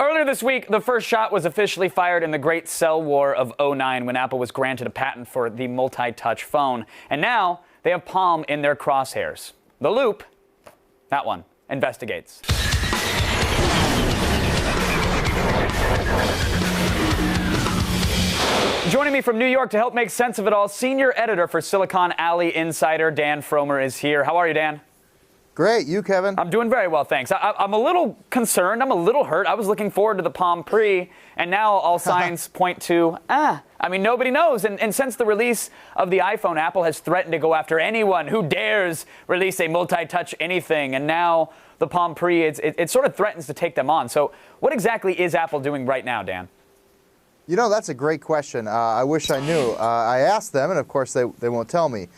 Earlier this week, the first shot was officially fired in the great cell war of '09 when Apple was granted a patent for the multi-touch phone. And now they have Palm in their crosshairs. The Loop, that one, investigates. Joining me from New York to help make sense of it all, senior editor for Silicon Alley Insider, Dan Fromer, is here. How are you, Dan? Great. You, Kevin? I'm doing very well, thanks. I'm a little concerned. I'm a little hurt. I was looking forward to the Palm Pre, and now all signs point to, I mean, nobody knows. And since the release of the iPhone, Apple has threatened to go after anyone who dares release a multi-touch anything. And now the Palm Pre, it sort of threatens to take them on. So what exactly is Apple doing right now, Dan? You know, that's a great question. I wish I knew. I asked them, and of course they won't tell me.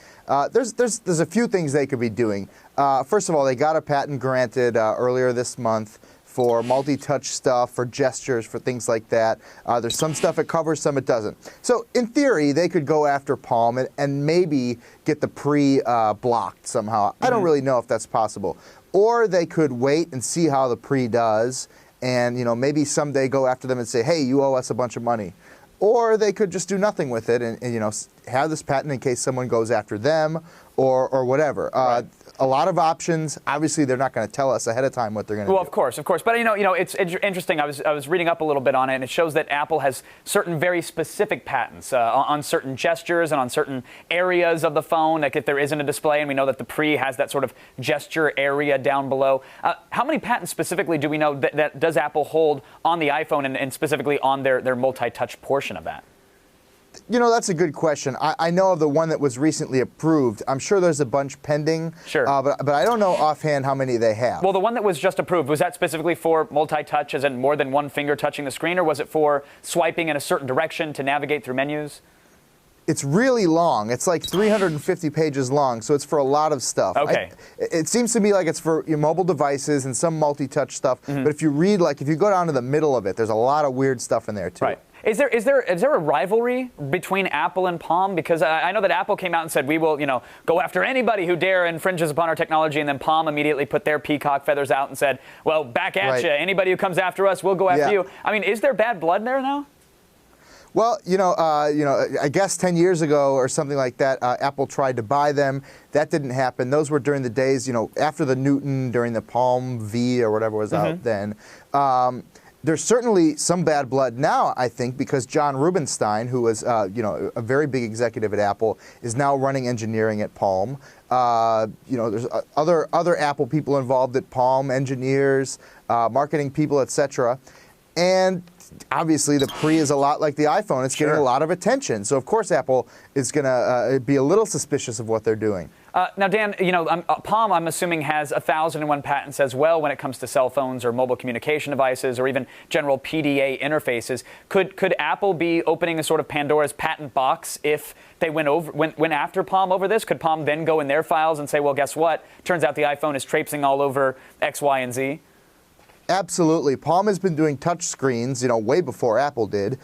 There's a few things they could be doing. First of all, they got a patent granted earlier this month for multi-touch stuff, for gestures, for things like that. There's some stuff it covers, some it doesn't. So in theory, they could go after Palm and maybe get the Pre blocked somehow. I don't really know if that's possible. Or they could wait and see how the Pre does, and maybe someday go after them and say, hey, you owe us a bunch of money. Or they could just do nothing with it and have this patent in case someone goes after them or whatever. Right. A lot of options. Obviously, they're not going to tell us ahead of time what they're going to do. Well, of course. But it's interesting. I was reading up a little bit on it, and it shows that Apple has certain very specific patents on certain gestures and on certain areas of the phone. Like if there isn't a display, and we know that the Pre has that sort of gesture area down below. How many patents specifically do we know that does Apple hold on the iPhone and specifically on their multi-touch portion of that? That's a good question. I know of the one that was recently approved. I'm sure there's a bunch pending. Sure. But I don't know offhand how many they have. Well, the one that was just approved, was that specifically for multi-touch, as in more than one finger touching the screen, or was it for swiping in a certain direction to navigate through menus? It's really long. It's like 350 pages long, so it's for a lot of stuff. Okay. It seems to me like it's for your mobile devices and some multi-touch stuff. But if you read, if you go down to the middle of it, there's a lot of weird stuff in there, too. Right. Is there a rivalry between Apple and Palm? Because I know that Apple came out and said, we will, go after anybody who dare infringes upon our technology, and then Palm immediately put their peacock feathers out and said, well, back at you. Anybody who comes after us, we'll go after you. I mean, is there bad blood there now? Well, I guess 10 years ago or something like that, Apple tried to buy them. That didn't happen. Those were during the days, after the Newton, during the Palm V or whatever was out then. There's certainly some bad blood now, I think, because John Rubinstein, who was, a very big executive at Apple, is now running engineering at Palm. There's other Apple people involved at Palm, engineers, marketing people, etc. And obviously, the Pre is a lot like the iPhone. It's getting a lot of attention. So, of course, Apple is going to be a little suspicious of what they're doing. Now, Dan, Palm, I'm assuming, has 1,001 patents as well when it comes to cell phones or mobile communication devices or even general PDA interfaces. Could Apple be opening a sort of Pandora's patent box if they went after Palm over this? Could Palm then go in their files and say, well, guess what? Turns out the iPhone is traipsing all over X, Y, and Z? Absolutely. Palm has been doing touch screens, way before Apple did.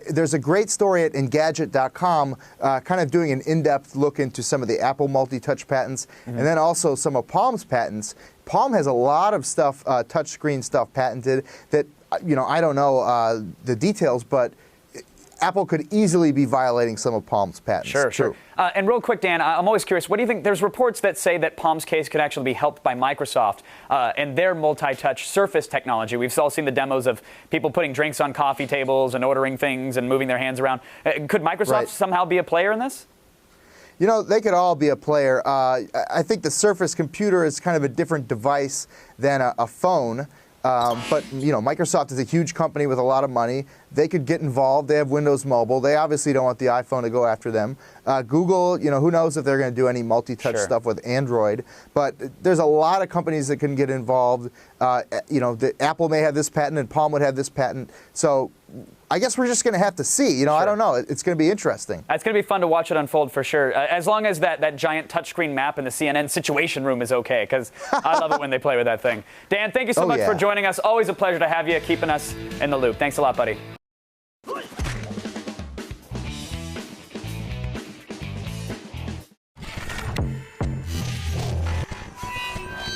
There's a great story at Engadget.com kind of doing an in-depth look into some of the Apple multi-touch patents and then also some of Palm's patents. Palm has a lot of stuff, touch screen stuff patented that, I don't know the details, but Apple could easily be violating some of Palm's patents. Sure. And real quick, Dan, I'm always curious, what do you think? There's reports that say that Palm's case could actually be helped by Microsoft and their multi-touch Surface technology. We've all seen the demos of people putting drinks on coffee tables and ordering things and moving their hands around. Could Microsoft somehow be a player in this? They could all be a player. I think the Surface computer is kind of a different device than a phone. But Microsoft is a huge company with a lot of money. They could get involved. They have Windows Mobile. They obviously don't want the iPhone to go after them. Google, who knows if they're going to do any multi-touch stuff with Android. But there's a lot of companies that can get involved. Apple may have this patent and Palm would have this patent. So I guess we're just going to have to see. I don't know. It's going to be interesting. It's going to be fun to watch it unfold for sure. As long as that giant touchscreen map in the CNN Situation Room is okay, because I love it when they play with that thing. Dan, thank you so much for joining us. Always a pleasure to have you, keeping us in the loop. Thanks a lot, buddy.